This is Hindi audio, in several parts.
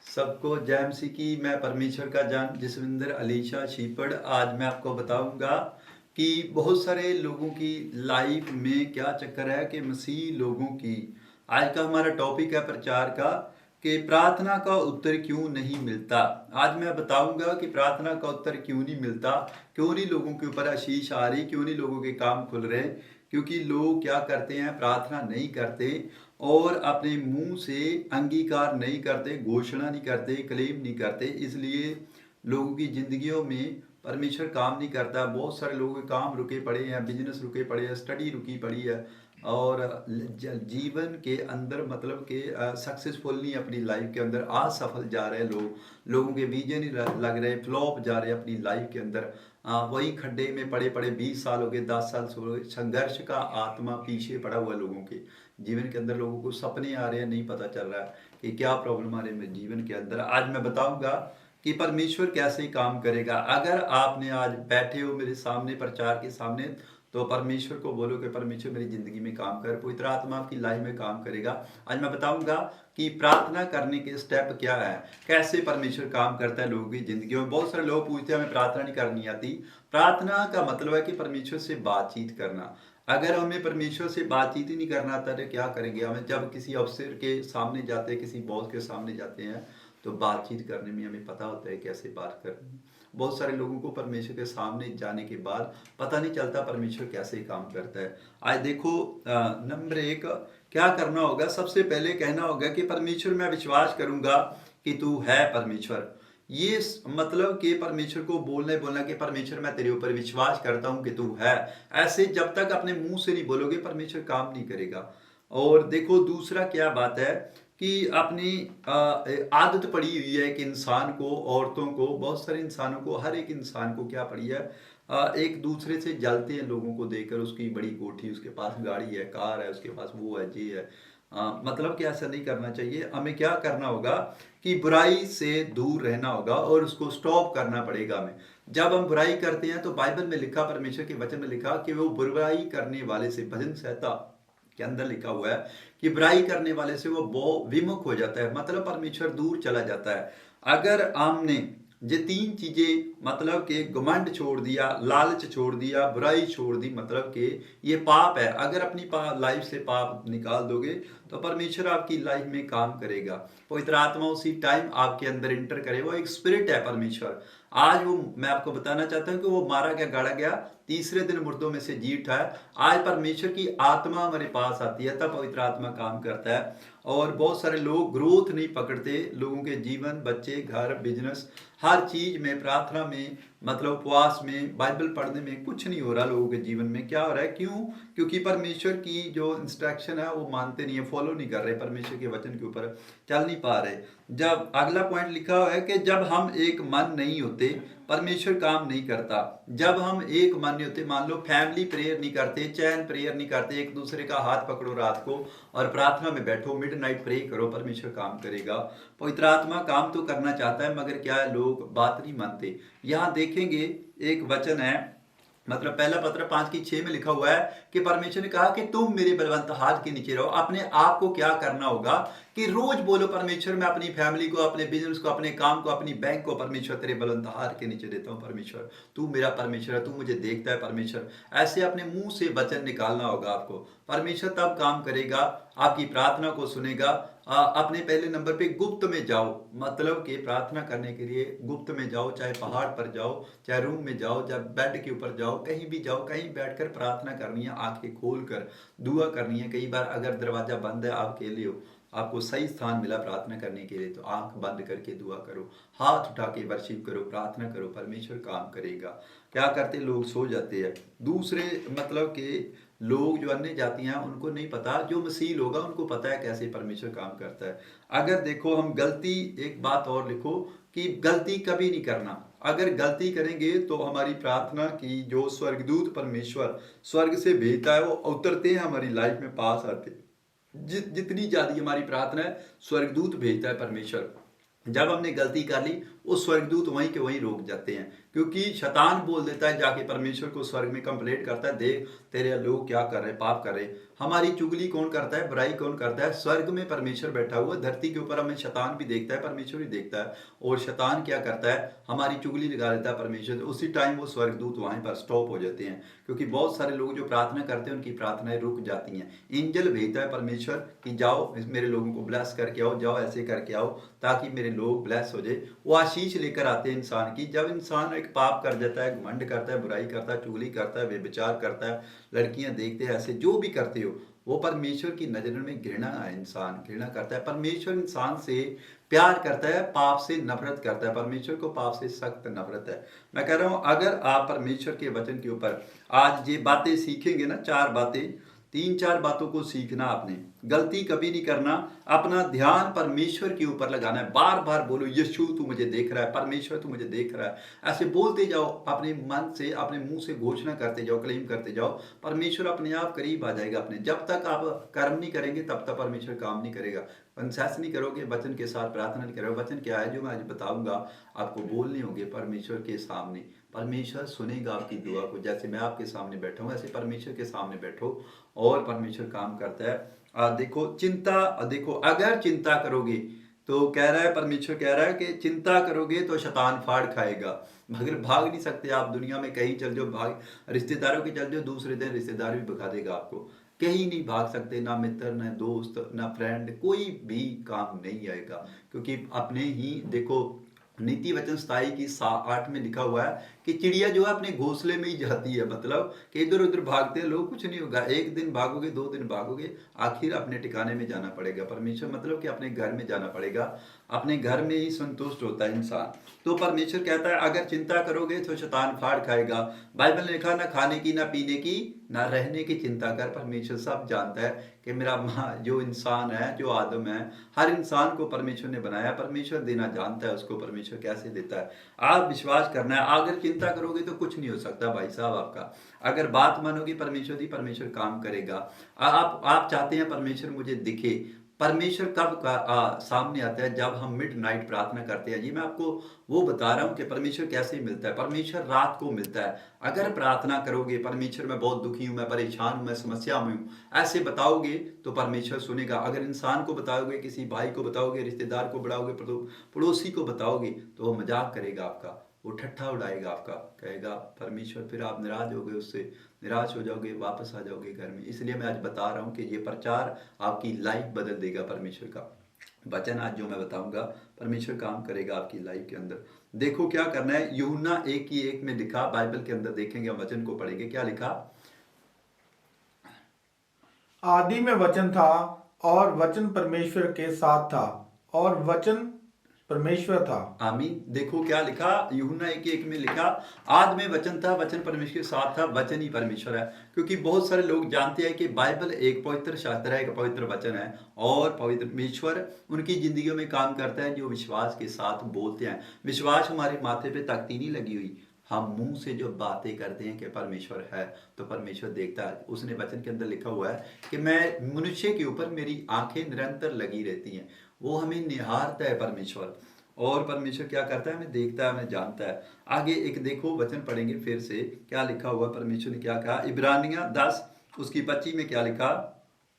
सबको जय मसीह की। मैं परमेश्वर का जान जसविंदर अलीशा छीपड़। आज मैं आपको बताऊंगा कि बहुत सारे लोगों की लाइफ में क्या चक्कर है कि मसीह लोगों की। आज का हमारा टॉपिक है प्रचार का कि प्रार्थना का उत्तर क्यों नहीं मिलता। आज मैं बताऊंगा कि प्रार्थना का उत्तर क्यों नहीं मिलता, क्यों नहीं लोगों के ऊपर आशीष आ रही, क्यों नहीं लोगों के काम खुल रहे। क्योंकि लोग क्या करते हैं, प्रार्थना नहीं करते और अपने मुंह से अंगीकार नहीं करते, घोषणा नहीं करते, क्लेम नहीं करते। इसलिए लोगों की जिंदगियों में परमेश्वर काम नहीं करता। बहुत सारे लोगों के काम रुके पड़े हैं, बिजनेस रुके पड़े हैं, स्टडी रुकी पड़ी है और जीवन के अंदर मतलब कि सक्सेसफुल नहीं, अपनी लाइफ के अंदर असफल जा रहे हैं लोग। लोगों के वीजे नहीं लग रहे, फ्लॉप जा रहे हैं अपनी लाइफ के अंदर। वही खड्डे में पड़े पड़े 20 साल हो गए, 10 साल हो गए। संघर्ष का आत्मा पीछे पड़ा हुआ लोगों के जीवन के अंदर। लोगों को सपने आ रहे हैं, नहीं पता चल रहा है कि क्या प्रॉब्लम आ रही है जीवन के अंदर। आज मैं बताऊंगा कि परमेश्वर कैसे काम करेगा। अगर आपने आज बैठे हो मेरे सामने, प्रचार के सामने, तो परमेश्वर को बोलो कि परमेश्वर मेरी जिंदगी में काम कर। पवित्र आत्मा आपकी लाइफ में काम करेगा। आज मैं बताऊंगा कि प्रार्थना करने के स्टेप क्या है, कैसे परमेश्वर काम करता है लोगों की जिंदगी में। बहुत सारे लोग पूछते हैं हमें प्रार्थना नहीं करनी आती। प्रार्थना का मतलब है कि परमेश्वर से बातचीत करना। अगर हमें परमेश्वर से बातचीत ही नहीं करना आता तो क्या करेंगे। हमें जब किसी अफसर के सामने जाते हैं, किसी बॉस के सामने जाते हैं, तो बातचीत करने में हमें पता होता है कैसे बात करनी है। बहुत सारे लोगों को परमेश्वर के सामने जाने के बाद पता नहीं चलता परमेश्वर कैसे काम करता है। आज देखो, नंबर एक क्या करना होगा। सबसे पहले कहना होगा कि परमेश्वर मैं विश्वास करूंगा कि तू है परमेश्वर। ये मतलब कि परमेश्वर को बोलना कि परमेश्वर मैं तेरे ऊपर विश्वास करता हूं कि तू है। ऐसे जब तक अपने मुंह से नहीं बोलोगे परमेश्वर काम नहीं करेगा। और देखो दूसरा क्या बात है कि अपनी आदत पड़ी हुई है एक इंसान को, औरतों को, बहुत सारे इंसानों को, हर एक इंसान को क्या पड़ी है, एक दूसरे से जलते हैं लोगों को देखकर। उसकी बड़ी कोठी, उसके पास गाड़ी है, कार है, उसके पास वो है, ये है। मतलब कि ऐसा नहीं करना चाहिए। हमें क्या करना होगा कि बुराई से दूर रहना होगा और उसको स्टॉप करना पड़ेगा हमें। जब हम बुराई करते हैं तो बाइबल में लिखा, परमेश्वर के वचन में लिखा कि वो बुराई करने वाले से, भजन संहिता के अंदर लिखा हुआ है कि बुराई करने वाले से वो विमुख हो जाता है, मतलब परमेश्वर दूर चला जाता है। अगर हमने ये तीन चीजें मतलब कि घमंड छोड़ दिया, लालच छोड़ दिया, बुराई छोड़ दी, मतलब कि ये पाप है। अगर अपनी लाइफ से पाप निकाल दोगे तो परमेश्वर आपकी लाइफ में काम करेगा। पवित्र आत्मा उसी टाइम आपके अंदर इंटर करे। वो एक स्पिरिट है परमेश्वर। आज वो मैं आपको बताना चाहता हूं कि वो मारा गया, गाड़ा गया, तीसरे दिन मुर्दों में से जी उठा। आज परमेश्वर की आत्मा हमारे पास आती है, तब पवित्र आत्मा काम करता है। और बहुत सारे लोग ग्रोथ नहीं पकड़ते। लोगों के जीवन, बच्चे, घर, बिजनेस, हर चीज में, प्रार्थना में, मतलब उपवास में, बाइबल पढ़ने में कुछ नहीं हो रहा लोगों के जीवन में। क्या हो रहा है, क्यों? क्योंकि परमेश्वर की जो इंस्ट्रक्शन है वो मानते नहीं है, फॉलो नहीं कर रहे, परमेश्वर के वचन के ऊपर चल नहीं पा रहे। जब अगला पॉइंट लिखा हुआ है कि जब हम एक मन नहीं होते परमेश्वर काम नहीं करता। जब हम एक मन नहीं होते, मान लो फैमिली प्रेयर नहीं करते, चैन प्रेयर नहीं करते, एक दूसरे का हाथ पकड़ो रात को और प्रार्थना में बैठो, मिडनाइट प्रे करो, परमेश्वर काम करेगा। पवित्र आत्मा काम तो करना चाहता है, मगर क्या है, लोग बात नहीं मानते। यहां देखेंगे एक वचन है, मतलब पहला पत्र 5:6 में लिखा हुआ है कि परमेश्वर ने कहा कि तुम मेरे बलवंत हाथ के नीचे रहो। अपने आप को क्या करना होगा कि रोज बोलो, परमेश्वर मैं अपनी फैमिली को, अपने बिजनेस को, अपने काम को, अपनी बैंक को परमेश्वर तेरे बलवंत हाथ के नीचे देता हूं। परमेश्वर तू मेरा परमेश्वर है, तू मुझे देखता है परमेश्वर। ऐसे अपने मुंह से वचन निकालना होगा आपको। परमेश्वर तब काम करेगा, आपकी प्रार्थना को सुनेगा। अपने पहले नंबर पे गुप्त में जाओ, मतलब कि प्रार्थना करने के लिए गुप्त में जाओ, चाहे पहाड़ पर जाओ, चाहे रूम में जाओ, चाहे बेड के ऊपर जाओ, कहीं भी जाओ, कहीं बैठकर प्रार्थना करनी है, आंखें खोलकर दुआ करनी है। कई बार अगर दरवाजा बंद है, आप अकेले हो, आपको सही स्थान मिला प्रार्थना करने के लिए, तो आंख बंद करके दुआ करो, हाथ उठा के वर्शिप करो, प्रार्थना करो, परमेश्वर काम करेगा। क्या करते लोग, सो जाते हैं। दूसरे मतलब कि लोग जो अन्य जातियां हैं उनको नहीं पता, जो मसीह लोग हैं उनको पता है कैसे परमेश्वर काम करता है। अगर देखो हम गलती, एक बात और लिखो कि गलती कभी नहीं करना। अगर गलती करेंगे तो हमारी प्रार्थना की जो स्वर्गदूत परमेश्वर स्वर्ग से भेजता है वो उतरते हैं, हमारी लाइफ में पास आते हैं। जितनी ज्यादा हमारी प्रार्थना है, स्वर्गदूत भेजता है परमेश्वर। जब हमने गलती कर ली, वो स्वर्गदूत वहीं के वहीं रोक जाते हैं, क्योंकि शैतान बोल देता है जाके परमेश्वर को स्वर्ग में कंप्लेंट करता है, देख तेरे लोग क्या कर रहे, पाप कर रहे। हमारी चुगली कौन करता है, बुराई कौन करता है? स्वर्ग में परमेश्वर बैठा हुआ, धरती के ऊपर हमें शैतान भी देखता है, परमेश्वर भी देखता है। और शैतान क्या करता है, हमारी चुगली लगा देता है परमेश्वर, उसी टाइम वो स्वर्गदूत वहीं पर स्टॉप हो जाते हैं, क्योंकि बहुत सारे लोग जो प्रार्थना करते हैं उनकी प्रार्थनाएं रुक जाती हैं। एंजल भेजता है परमेश्वर कि जाओ मेरे लोगों को ब्लेस करके आओ, जाओ ऐसे करके आओ ताकि मेरे लोग ब्लेस हो जाए। वो आशीष लेकर आते हैं इंसान की। जब इंसान एक पाप कर जाता है, घमंड करता है, बुराई करता है, चुगली करता है, व्यभिचार करता है, लड़कियां देखते हैं, ऐसे जो भी करते हो, वो परमेश्वर की नजर में घृणा है। इंसान घृणा करता है। परमेश्वर इंसान से प्यार करता है, पाप से नफरत करता है। परमेश्वर को पाप से सख्त नफरत है। मैं कह रहा हूं, अगर आप परमेश्वर के वचन के ऊपर आज ये बातें सीखेंगे ना, 4 बातें, 3-4 बातों को सीखना, आपने गलती कभी नहीं करना, अपना ध्यान परमेश्वर के ऊपर लगाना है। बार बार बोलो, यीशु तू मुझे देख रहा है, परमेश्वर तू मुझे देख रहा है। ऐसे बोलते जाओ, अपने मन से, अपने मुंह से घोषणा करते जाओ, क्लेम करते जाओ। परमेश्वर अपने आप करीब आ जाएगा अपने। जब तक आप कर्म नहीं करेंगे तब तक परमेश्वर काम नहीं करेगा। कंसेस नहीं करोगे, वचन के साथ प्रार्थना नहीं करोगे। वचन क्या है जो मैं आज बताऊंगा, आपको बोलने होंगे परमेश्वर के सामने। परमेश्वर सुनेगा आपकी दुआ को। जैसे मैं आपके सामने बैठा हूँ, ऐसे परमेश्वर के सामने बैठो और परमेश्वर काम करता है। देखो चिंता, देखो अगर चिंता करोगे तो कह रहा है, परमेश्वर कह रहा है कि चिंता करोगे तो शैतान फाड़ खाएगा। मगर भाग नहीं सकते आप। दुनिया में कहीं चल जाओ, भाग रिश्तेदारों के चल जाओ, दूसरे दिन रिश्तेदार भी भगा देगा आपको। कहीं नहीं भाग सकते, ना मित्र, ना दोस्त, ना फ्रेंड, कोई भी काम नहीं आएगा, क्योंकि अपने ही देखो नीति वचन 27 की 8 में लिखा हुआ है कि चिड़िया जो है अपने घोंसले में ही जाती है। मतलब कि इधर उधर भागते हैं लोग, कुछ नहीं होगा। एक दिन भागोगे, 2 दिन भागोगे, आखिर अपने ठिकाने में जाना पड़ेगा। परमेश्वर मतलब कि अपने घर में जाना पड़ेगा। अपने घर में ही संतुष्ट होता है इंसान। तो परमेश्वर कहता है अगर चिंता करोगे तो शैतान फाड़ खाएगा। बाइबल ने लिखा, ना खाने की, ना पीने की, ना रहने की चिंता कर। परमेश्वर सब जानता है कि मेरा जो इंसान है, जो आदम है, हर इंसान को परमेश्वर ने बनाया। परमेश्वर देना जानता है उसको, परमेश्वर कैसे देता है। आप विश्वास करना है। अगर चिंता करोगे तो कुछ नहीं हो सकता भाई साहब आपका। अगर बात मानोगे परमेश्वर की, परमेश्वर काम करेगा। आप चाहते हैं परमेश्वर मुझे दिखे। परमेश्वर कब सामने आता है? जब हम मिडनाइट प्रार्थना करते हैं। जी मैं आपको वो बता रहा हूं कि परमेश्वर कैसे मिलता है। परमेश्वर रात को मिलता है। अगर प्रार्थना करोगे, परमेश्वर मैं बहुत दुखी हूं, मैं परेशान हूं, मैं समस्या में हूं, ऐसे बताओगे तो परमेश्वर सुनेगा। अगर इंसान को बताओगे, किसी भाई को बताओगे, रिश्तेदार को बताओगे, पड़ोसी को बताओगे, तो वो मजाक करेगा आपका, वो ठट्ठा उड़ाएगा आपका, कहेगा परमेश्वर, फिर आप नाराज हो गए, उससे निराश हो जाओगे, वापस आ जाओगे घर में। इसलिए मैं आज बता रहा हूं कि ये प्रचार आपकी लाइफ बदल देगा। परमेश्वर का वचन आज जो मैं बताऊंगा, परमेश्वर काम करेगा आपकी लाइफ के अंदर। देखो क्या करना है। यूहन्ना 1:1 में लिखा, बाइबल के अंदर देखेंगे, हम वचन को पढ़ेंगे। क्या लिखा? आदि में वचन था और वचन परमेश्वर के साथ था और वचन परमेश्वर था। आमीन। देखो क्या लिखा, यूहन्ना 1:1 में लिखा, आदि में वचन था, वचन परमेश्वर के साथ था, वचन ही परमेश्वर है। क्योंकि बहुत सारे लोग जानते हैं कि बाइबल एक पवित्र शास्त्र है, एक पवित्र वचन है, और पवित्र परमेश्वर उनकी जिंदगियों में काम करता है जो विश्वास के साथ बोलते हैं। विश्वास हमारे माथे पे तख्ती नहीं लगी हुई। हम मुंह से जो बातें करते हैं कि परमेश्वर है, तो परमेश्वर देखता है। उसने वचन के अंदर लिखा हुआ है कि मैं मनुष्य के ऊपर मेरी आंखें निरंतर लगी रहती हैं। वो हमें निहारता है परमेश्वर। और परमेश्वर क्या करता है, हमें देखता है, हमें जानता है। आगे एक देखो वचन पढ़ेंगे फिर से, क्या लिखा हुआ, परमेश्वर ने क्या कहा। इब्रानियां 10 उसकी 25 में क्या लिखा,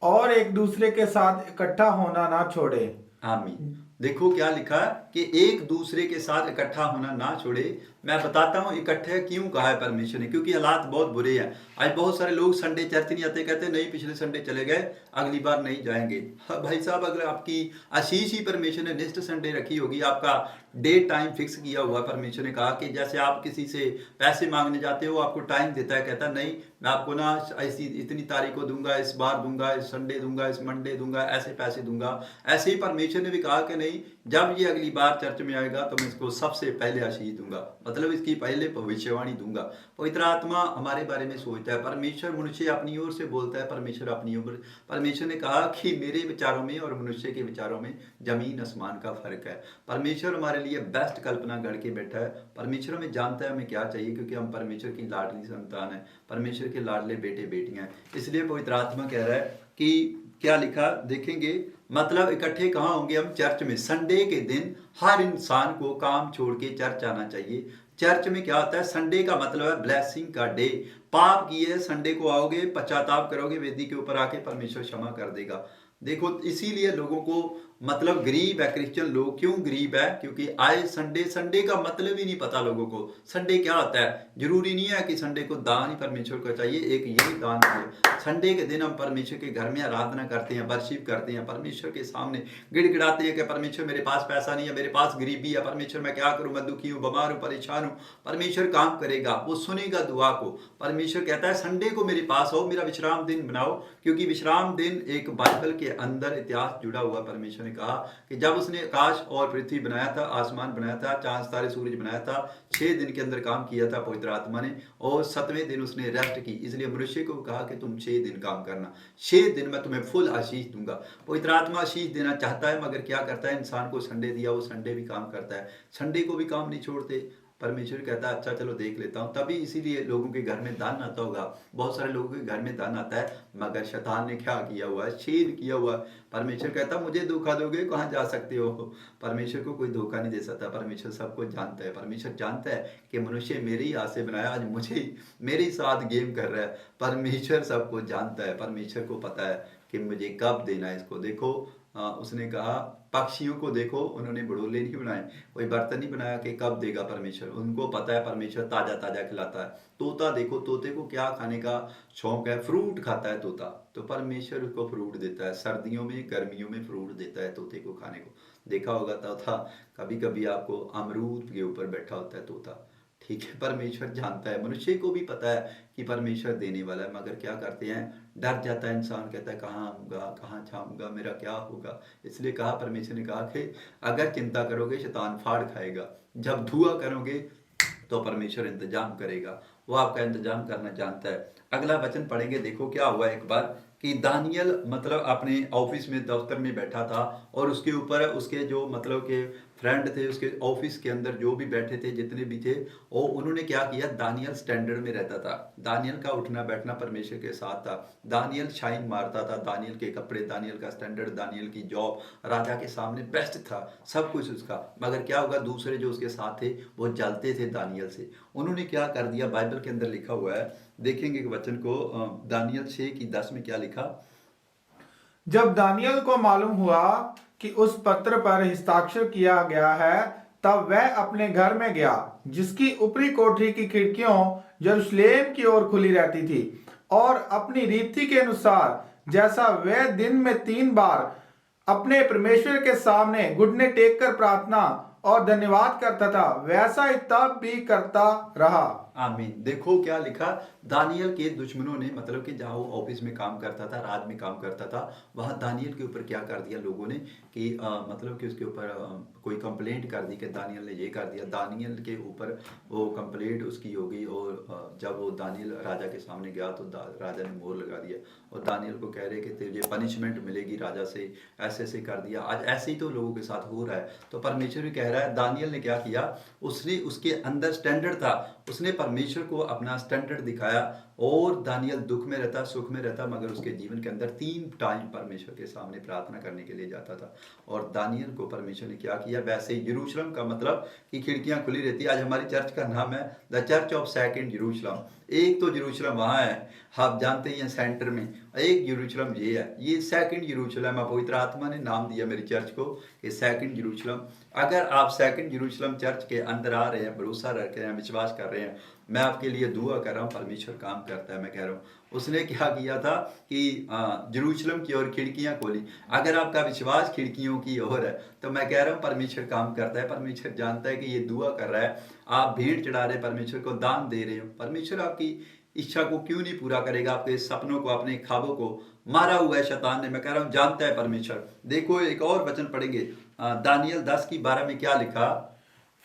और एक दूसरे के साथ इकट्ठा होना ना छोड़े। आमीन। देखो क्या लिखा कि एक दूसरे के साथ इकट्ठा होना ना छोड़े। मैं बताता हूं इकट्ठे क्यों कहा है परमेश्वर ने, क्योंकि हालात बहुत बुरे हैं। आज बहुत सारे लोग संडे चर्च नहीं आते, कहते नहीं पिछले संडे चले गए, अगली बार नहीं जाएंगे। हाँ भाई साहब, अगर आपकी आशीष ही परमेश्वर ने नेक्स्ट संडे रखी होगी, आपका डेट टाइम फिक्स किया हुआ, परमेश्वर ने कहा कि जैसे आप किसी से पैसे मांगने जाते हो, आपको टाइम देता है, कहता नहीं मैं आपको ना ऐसी इतनी तारीख को दूंगा, इस बार दूंगा, इस संडे दूंगा, इस मंडे दूंगा, ऐसे पैसे दूंगा। ऐसे ही परमेश्वर ने भी कहा कि नहीं, जब ये अगली बार चर्च में आएगा तो मैं इसको सबसे पहले आशीष दूंगा, मतलब इसकी पहले भविष्यवाणी दूंगा। पवित्र आत्मा हमारे बारे में सोचता है। परमेश्वर मनुष्य अपनी ओर से बोलता है, परमेश्वर अपनी ओर। परमेश्वर ने कहा कि मेरे विचारों में और मनुष्य के विचारों में जमीन आसमान का फर्क है। परमेश्वर हमारे लिए बेस्ट कल्पना गढ़ के बैठा है। परमेश्वर हमें जानता है हमें क्या चाहिए, क्योंकि हम परमेश्वर की लाडली संतान है, परमेश्वर के लाडले बेटे बेटियां हैं। इसलिए पवित्र आत्मा कह रहा है कि क्या लिखा देखेंगे, मतलब इकट्ठे कहाँ होंगे हम? चर्च में। संडे के दिन हर इंसान को काम छोड़ के चर्च आना चाहिए। चर्च में क्या होता है? संडे का मतलब है ब्लेसिंग का डे। पाप किए संडे को आओगे, पश्चाताप करोगे, वेदी के ऊपर आके परमेश्वर क्षमा कर देगा। देखो इसीलिए लोगों को मतलब गरीब है क्रिश्चियन लोग। क्यों गरीब है? क्योंकि आए संडे, संडे का मतलब ही नहीं पता लोगों को। संडे क्या होता है? जरूरी नहीं है कि संडे को दान ही परमेश्वर को चाहिए, एक यही दान है। संडे के दिन हम परमेश्वर के घर में आराधना करते हैं, वर्शिप करते हैं, परमेश्वर के सामने गिड़गिड़ाते हैं कि परमेश्वर मेरे पास पैसा नहीं है, मेरे पास गरीबी है, परमेश्वर मैं क्या करूं, मैं दुखी हूं, बीमार हूं, परेशान हूं। परमेश्वर काम करेगा, वो सुनेगा दुआ को। परमेश्वर कहता है संडे को मेरे पास आओ, मेरा विश्राम दिन बनाओ। क्योंकि विश्राम दिन एक बाइबल के अंदर इतिहास जुड़ा हुआ। परमेश्वर ने कहा कि जब उसने आकाश और पृथ्वी बनाया था, आसमान बनाया था, चांद तारे सूरज बनाया था, 6 दिन के अंदर काम किया था पवित्र आत्मा ने, और 7वें दिन उसने रेस्ट की। इसलिए मनुष्य को कहा कि तुम 6 दिन काम करना, 6 दिन मैं तुम्हें फुल आशीष दूंगा। पवित्र आत्मा आशीष देना चाहता है, मगर क्या करता है? इंसान को संडे दिया, वो संडे भी काम करता है। संडे को भी काम नहीं छोड़ते। परमेश्वर कहता है अच्छा चलो देख लेता हूँ। तभी इसीलिए लोगों के घर में दान आता होगा, बहुत सारे लोगों के घर में दान आता है, मगर शैतान ने क्या किया हुआ है? छेद किया हुआ है। परमेश्वर कहता मुझे धोखा दोगे, कहाँ जा सकते हो? परमेश्वर को कोई धोखा नहीं दे सकता। परमेश्वर सबको जानता है। परमेश्वर जानता है कि मनुष्य मेरे ही हाथ से बनाया, आज मुझे मेरे ही साथ गेम कर रहा है। परमेश्वर सबको जानता है। परमेश्वर को पता है कि मुझे कब देना है इसको। देखो उसने कहा पक्षियों को देखो, उन्होंने बड़ोले नहीं बनाए, कोई बर्तन नहीं बनाया कि कब देगा परमेश्वर। उनको पता है परमेश्वर ताजा ताजा खिलाता है। तोता देखो, तोते को क्या खाने का शौक है? फ्रूट खाता है तोता। तो परमेश्वर उसको फ्रूट देता है, सर्दियों में गर्मियों में फ्रूट देता है तोते को खाने को। देखा होगा तोता, कभी कभी आपको अमरूद के ऊपर बैठा होता है तोता। ठीक है, परमेश्वर जानता है, मनुष्य को भी पता है कि परमेश्वर देने वाला है, मगर क्या करते हैं? डर जाता है इंसान, कहता है कहाँ आऊँगा, कहाँ जाऊँगा, मेरा क्या होगा। इसलिए कहा, परमेश्वर ने कहा कि अगर चिंता करोगे शैतान फाड़ खाएगा, जब दुआ करोगे तो परमेश्वर इंतजाम करेगा। वो आपका इंतजाम करना जानता है। अगला वचन पढ़ेंगे। देखो क्या हुआ एक बार कि दानियल मतलब अपने ऑफिस में दफ्तर में बैठा था, और उसके ऊपर उसके जो मतलब के फ्रेंड थे, उसके ऑफिस के अंदर जो भी बैठे थे, जितने भी थे, और उन्होंने क्या किया? दानियल स्टैंडर्ड में रहता था। दानियल का उठना बैठना परमेश्वर के साथ था। दानियल शाइन मारता था, दानियल के कपड़े, दानियल का स्टैंडर्ड, दानियल की जॉब राजा के सामने बेस्ट था, सब कुछ उसका। मगर क्या होगा? दूसरे जो उसके साथ थे वो जलते थे दानियल से। उन्होंने क्या कर दिया? बाइबल के अंदर लिखा हुआ है, देखेंगे कि वचन को, दानियल 6:10 में क्या लिखा। जब दानियल को मालूम हुआ कि उस पत्र पर हस्ताक्षर किया गया है, तब वह अपने घर में गया, जिसकी ऊपरी कोठरी की खिड़कियों यरूशलेम की ओर खुली रहती थी, और अपनी रीति के अनुसार जैसा वह दिन में 3 बार अपने परमेश्वर के सामने घुटने टेक कर प्रार्थना और धन्यवाद करता था, वैसा ही तब भी करता रहा। आमीन। देखो क्या लिखा, दानियल के दुश्मनों ने, मतलब कि जहाँ वो ऑफिस में काम करता था, राज में काम करता था, वहाँ दानियल के ऊपर क्या कर दिया लोगों ने कि मतलब कि उसके ऊपर कोई कंप्लेंट कर दी कि दानियल ने ये कर दिया। दानियल के ऊपर वो कंप्लेंट उसकी हो गई, और जब वो दानियल राजा के सामने गया तो राजा ने मोहर लगा दिया, और दानियल को कह रहे कि तुझे पनिशमेंट मिलेगी राजा से, ऐसे ऐसे कर दिया। आज ऐसे ही तो लोगों के साथ हो रहा है। तो परमेश्वर भी कह रहा है, दानियल ने क्या किया? उसने उसके अंदर स्टैंडर्ड था, उसने परमेश्वर को अपना स्टैंडर्ड दिखाया, और दानियल दुख में रहता, सुख में रहता, मगर उसके जीवन के अंदर 3 टाइम परमेश्वर के सामने प्रार्थना करने के लिए जाता था। और दानियल को परमेश्वर ने क्या किया? वैसे ही यरूशलेम का मतलब कि खिड़कियां खुली रहती। आज हमारी चर्च का नाम है द चर्च ऑफ सेकंड यरूशलेम। एक तो यरूशलेम वहाँ है, आप जानते ही हैं, सेंटर में। एक यरूशलेम ये है, ये सेकंड यरूशलेम है। पवित्र आत्मा ने नाम दिया मेरी चर्च को कि सेकंड यरूशलेम। अगर आप सेकंड यरूशलेम चर्च के अंदर आ रहे हैं, भरोसा रख रहे हैं, विश्वास कर रहे हैं, मैं आपके लिए दुआ कर रहा हूँ, परमेश्वर काम करता है। मैं कह रहा हूँ उसने क्या किया था कि यरूशलेम की ओर खिड़कियां खोली। अगर आपका विश्वास खिड़कियों की ओर है तो मैं कह रहा हूँ परमेश्वर काम करता है। परमेश्वर जानता है कि ये दुआ कर रहा है, आप भेंट चढ़ा रहे, परमेश्वर को दान दे रहे हो, परमेश्वर आपकी इच्छा को क्यों नहीं पूरा करेगा? आपके सपनों को, अपने ख्वाबों को मारा हुआ है शैतान ने। मैं कह रहा हूँ जानता है परमेश्वर। देखो एक और वचन पढ़ेंगे, दानियल 10:12 में क्या लिखा।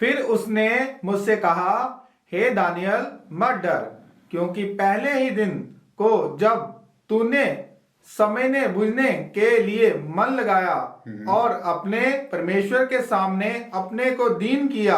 फिर उसने मुझसे कहा, हे दानियल मत डर, क्योंकि पहले ही दिन को जब तूने समझने बुझने के लिए मन लगाया और अपने परमेश्वर के सामने अपने को दीन किया,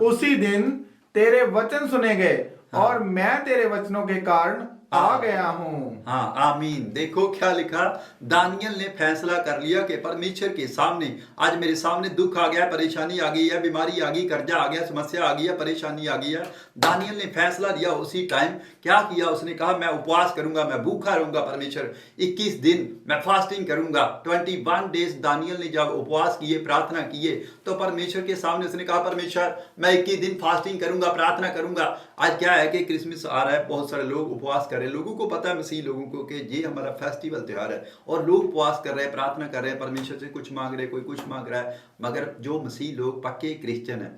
उसी दिन तेरे वचन सुने गए, और मैं तेरे वचनों के कारण आ गया हूँ। हाँ, आमीन। देखो क्या लिखा, दानियल ने फैसला कर लिया कि परमेश्वर के सामने आज मेरे सामने दुख आ गया है, परेशानी आ गई है, बीमारी आ गई, कर्जा आ गया, समस्या आ गई है, परेशानी आ गई है। दानियल ने फैसला लिया उसी टाइम। क्या किया उसने? कहा मैं उपवास करूंगा, मैं भूखा रहूंगा परमेश्वर, 21 दिन मैं फास्टिंग करूंगा। 21 डेज दानियल ने जब उपवास किए, प्रार्थना किए, तो परमेश्वर के सामने उसने कहा परमेश्वर मैं 21 दिन फास्टिंग करूंगा, प्रार्थना करूंगा। आज क्या है कि क्रिसमस आ रहा है, बहुत सारे लोग उपवास कर रहे हैं, लोगों को पता है, मसीह लोगों को, कि ये हमारा फेस्टिवल त्योहार है, और लोग उपवास कर रहे हैं, प्रार्थना कर रहे हैं, परमेश्वर से कुछ मांग रहे हैं, कोई कुछ मांग रहा है। मगर जो मसीह लोग पक्के क्रिश्चियन है,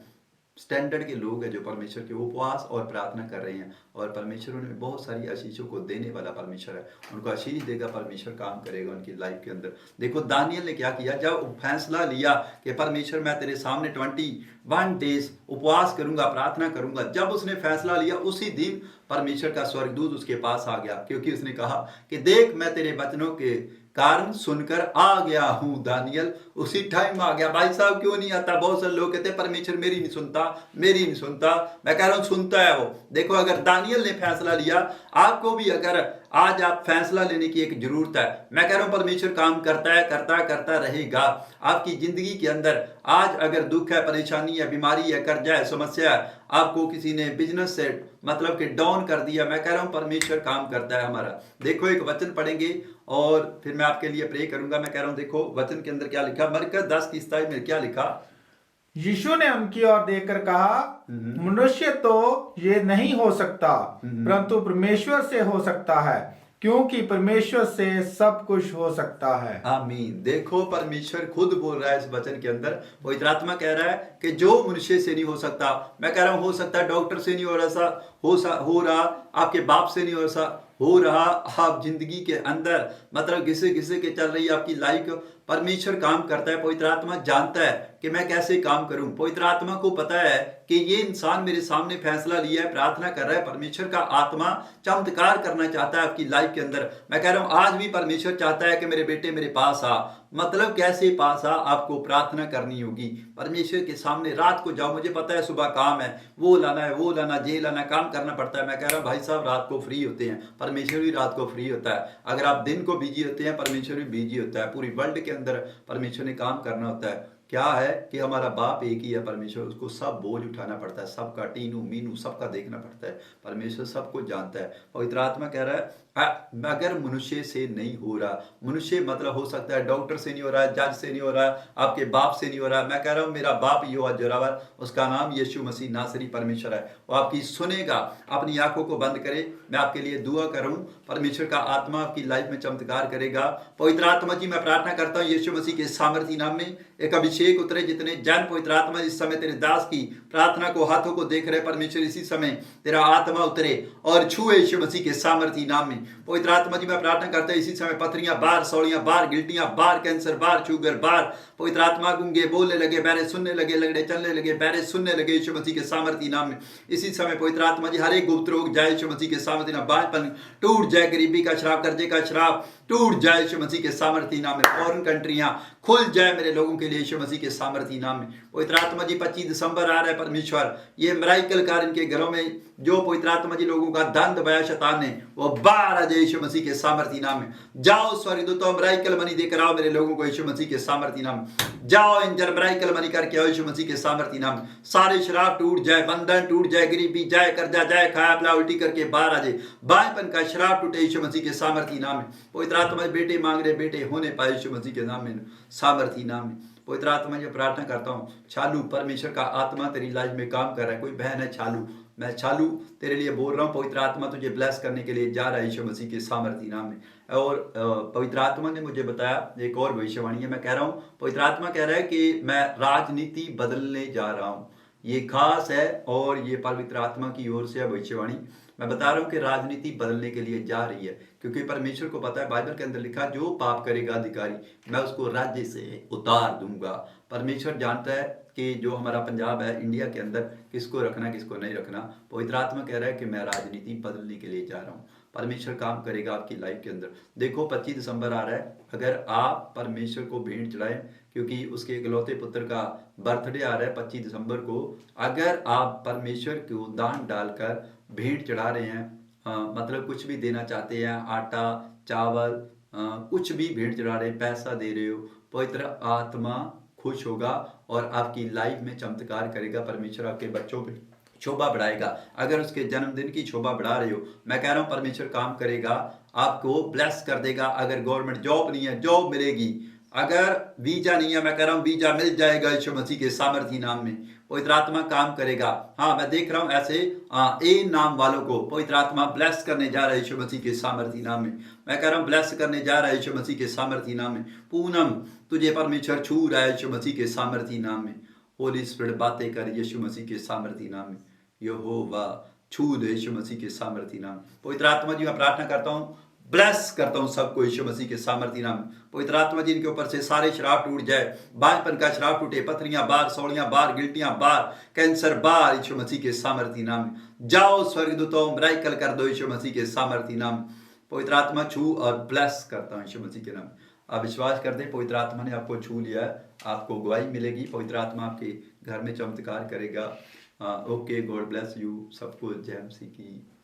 स्टैंडर्ड के लोग हैं, जो परमेश्वर के उपवास और प्रार्थना कर रहे हैं, और परमेश्वर उन्हें बहुत सारी आशीषों को देने वाला परमेश्वर है, उनको आशीष देगा, परमेश्वर काम करेगा उनकी लाइफ के अंदर। देखो दानियल ने क्या किया, जब फैसला लिया कि परमेश्वर मैं तेरे सामने 21 डेज उपवास करूंगा, प्रार्थना करूंगा, जब उसने फैसला लिया उसी दिन परमेश्वर का स्वर्गदूत उसके पास आ गया, क्योंकि उसने कहा कि देख मैं तेरे वचनों के कारण सुनकर आ गया हूं। दानियल उसी टाइम आ गया। भाई साहब क्यों नहीं आता? बहुत सारे लोग कहते हैं परमेश्वर मेरी नहीं सुनता, मेरी नहीं सुनता। मैं कह रहा हूं सुनता है वो। देखो अगर दानियल ने फैसला लिया, आपको भी अगर आज आप फैसला लेने की एक जरूरत है। मैं कह रहा हूं परमेश्वर काम करता है, करता रहेगा आपकी जिंदगी के अंदर। आज अगर दुख है, परेशानी है, बीमारी है, कर्जा है, समस्या है, आपको किसी ने बिजनेस से मतलब कि डाउन कर दिया, मैं कह रहा हूं परमेश्वर काम करता है हमारा। देखो एक वचन पढ़ेंगे और फिर मैं आपके लिए प्रे करूंगा। मैं कह रहा हूं देखो वचन के अंदर क्या लिखा, मरकस 10:27 में क्या लिखा। यीशु ने उनकी ओर देखकर कहा, मनुष्य तो ये नहीं हो सकता, परंतु परमेश्वर से हो सकता है, क्योंकि परमेश्वर से सब कुछ हो सकता है। आमीन। देखो परमेश्वर खुद बोल रहा है इस वचन के अंदर। पवित्र आत्मा कह रहा है कि जो मनुष्य से नहीं हो सकता, मैं कह रहा हूं हो सकता है डॉक्टर से नहीं हो रहा, हो रहा आपके बाप से नहीं हो रहा आप जिंदगी के अंदर मतलब घिसे घिसे के चल रही है आपकी लाइफ। परमेश्वर काम करता है। पवित्र आत्मा जानता है कि मैं कैसे काम करूं। पवित्र आत्मा को पता है कि ये इंसान मेरे सामने फैसला लिया है, प्रार्थना कर रहा है। परमेश्वर का आत्मा चमत्कार करना चाहता है आपकी लाइफ के अंदर। मैं कह रहा हूं आज भी परमेश्वर चाहता है कि मेरे बेटे मेरे पास आ। मतलब कैसे पास आ? आपको प्रार्थना करनी होगी परमेश्वर के सामने। रात को जाओ, मुझे पता है सुबह काम है, वो लाना है, वो लाना, ये लाना, काम करना पड़ता है। मैं कह रहा हूं भाई साहब रात को फ्री होते हैं, परमेश्वर भी रात को फ्री होता है। अगर आप दिन को बिजी होते हैं, परमेश्वर भी बिजी होता है। पूरी वर्ल्ड के अंदर परमेश्वर ने काम करना होता है। क्या है कि हमारा बाप एक ही है परमेश्वर, उसको सब बोझ उठाना पड़ता है, सबका टीनू मीनू सबका देखना पड़ता है। परमेश्वर सबको जानता है। पवित्र आत्मा कह रहा है अगर मनुष्य से नहीं हो रहा, मनुष्य मतलब हो सकता है डॉक्टर से नहीं हो रहा है, जज से नहीं हो रहा है, आपके बाप से नहीं हो रहा है। मैं कह रहा हूं मेरा बाप योआ जोरावर, उसका नाम यीशु मसीह नासरी परमेश्वर है, वो आपकी सुनेगा। अपनी आंखों को बंद करे, मैं आपके लिए दुआ करूं। परमेश्वर का आत्मा आपकी लाइफ में चमत्कार करेगा। पवित्र आत्मा जी मैं प्रार्थना करता हूं यीशु मसीह के सामर्थी नाम में एक अभिषेक उतरे। जितने जन पवित्र आत्मा इस समय तेरे दास की प्रार्थना को, हाथों को देख रहे परमेश्वर, इसी समय तेरा आत्मा उतरे और छुए यीशु मसीह के सामर्थी नाम में। पवित्र आत्मा जी मैं प्रार्थना करता हूं इसी समय पथरियां बार, सौड़ियां बार, गिल्टियां बार, कैंसर बार, शुगर बार। पवित्र आत्मा गूंगे बोलने लगे, बहरे सुनने लगे, लगड़े चलने लगे, बहरे सुनने लगे यीशु मसीह के सामर्थी नाम में। इसी समय पवित्र आत्मा जी हर एक गुप्त रोग जाए यीशु मसीह के सामर्थी नाम। बांझपन टूट जाए, गरीबी का श्राप, कर्जे का श्राप टूट जाए यीशु मसीह के सामर्थी नाम में। फॉरेन कंट्रियां खुल जाए मेरे लोगों के लिए यीशु मसीह के सामर्थी नाम में। पवित्र आत्मा जी 25 दिसंबर आ रहा है परमेश्वर, ये मिराकल कार्य इनके घरों में जो पवित्र आत्मा जी लोगों का दंड दबाया शैतान ने, वो बाहर आ जाए यीशु मसीह के सामर्थी नाम में। जाओ स्वर्गदूतों मिराकल मनी देकर आओ मेरे लोगों को यीशु मसीह के सामर्थी नाम में। जाओ एंजल मिराकल मनी करके आओ यीशु मसीह के सामर्थी नाम में। सारे शराब टूट जाए, बंधन टूट जाए, गरीबी जाए, कर्जा जाए, खाया पिला उल्टी करके बाहर आ जाए। बाईपन का शराब टूटे यीशु मसीह के सामर्थी नाम में। पवित्र आत्मा बेटे मांग रहे, बेटे होने पाए यीशु मसीह के नाम में, सामर्थी नाम में। पवित्र आत्मा जो प्रार्थना करता हूँ छालू, परमेश्वर का आत्मा तेरी लाइफ में काम कर रहा है। कोई बहन है छालू, मैं छालू तेरे लिए बोल रहा हूँ। पवित्र आत्मा तुझे ब्लेस करने के लिए जा रहा है यीशु मसीह के सामर्थी नाम में। और पवित्र आत्मा ने मुझे बताया एक और भविष्यवाणी है। मैं कह रहा हूँ पवित्र आत्मा कह रहा है कि मैं राजनीति बदलने जा रहा हूँ। ये खास है और ये पवित्र आत्मा की ओर से है भविष्यवाणी। मैं बता रहा हूँ कि राजनीति बदलने के लिए जा रही है, क्योंकि परमेश्वर को पता है, बाइबल के अंदर लिखा जो पाप करेगा अधिकारी मैं उसको राज्य से उतार दूंगा। परमेश्वर जानता है कि जो हमारा पंजाब है, इंडिया के अंदर किसको रखना किसको नहीं रखना। पवित्र आत्मा कह रहा है कि मैं राजनीति बदलने के लिए जा रहा हूँ। परमेश्वर काम करेगा आपकी लाइफ के अंदर। देखो 25 दिसंबर आ रहा है, अगर आप परमेश्वर को भेंट चढ़ाएं, क्योंकि उसके इकलौते पुत्र का बर्थडे आ रहा है 25 दिसंबर को। अगर आप परमेश्वर को दान डालकर भेंट चढ़ा रहे हैं, मतलब कुछ भी देना चाहते हैं, आटा, चावल, कुछ भी भेंट चढ़ा रहे, पैसा दे रहे हो, पवित्र आत्मा खुश होगा और आपकी लाइफ में चमत्कार करेगा। परमेश्वर आपके बच्चों पे शोभा बढ़ाएगा। अगर उसके जन्मदिन की शोभा बढ़ा रहे हो, मैं कह रहा हूँ परमेश्वर काम करेगा, आपको ब्लेस कर देगा। अगर गवर्नमेंट जॉब नहीं है, जॉब मिलेगी। अगर वीजा नहीं है, मैं कह रहा हूँ वीजा मिल जाएगा यीशु मसीह के सामर्थी नाम में। पवित्र आत्मा काम करेगा। हाँ, मैं देख रहा हूँ ऐसे ए नाम वालों को पवित्र आत्मा ब्लेस करने जा रहा है यीशु मसीह के सामर्थी नाम में। मैं कह रहा हूँ ब्लेस करने जा रहा है यीशु मसीह के सामर्थी नाम में। पूनम, तुझे परमेश्वर छू रहा है यीशु मसीह के सामर्थी नाम में। होली स्पिरिट बातें कर यीशु मसीह के सामर्थी नाम में। यहोवा छू दे यीशु मसीह के सामर्थी नाम। पवित्र आत्मा जी, मैं प्रार्थना करता हूँ, ब्लेस करता हूँ सबको यीशु मसीह के सामर्थी नाम। पवित्र आत्मा जी, इनके ऊपर से सारे शराब टूट जाए, बांझपन का शराब टूटे, पथरियां बार, सौड़ियां बार, गिल्टियां बार, कैंसर बार यीशु मसीह के सामर्थी नाम। जाओ स्वर्गदूतों, मिराकल कर दो यीशु मसीह के सामर्थी नाम। पवित्र आत्मा छू और ब्लेस करता हूँ यीशु मसीह के नाम। आप विश्वास कर दें, पवित्र आत्मा ने आपको छू लिया है, आपको गवाही मिलेगी। पवित्र आत्मा आपके घर में चमत्कार करेगा। ओके, गॉड ब्लेस यू सबको। जय मसीह की।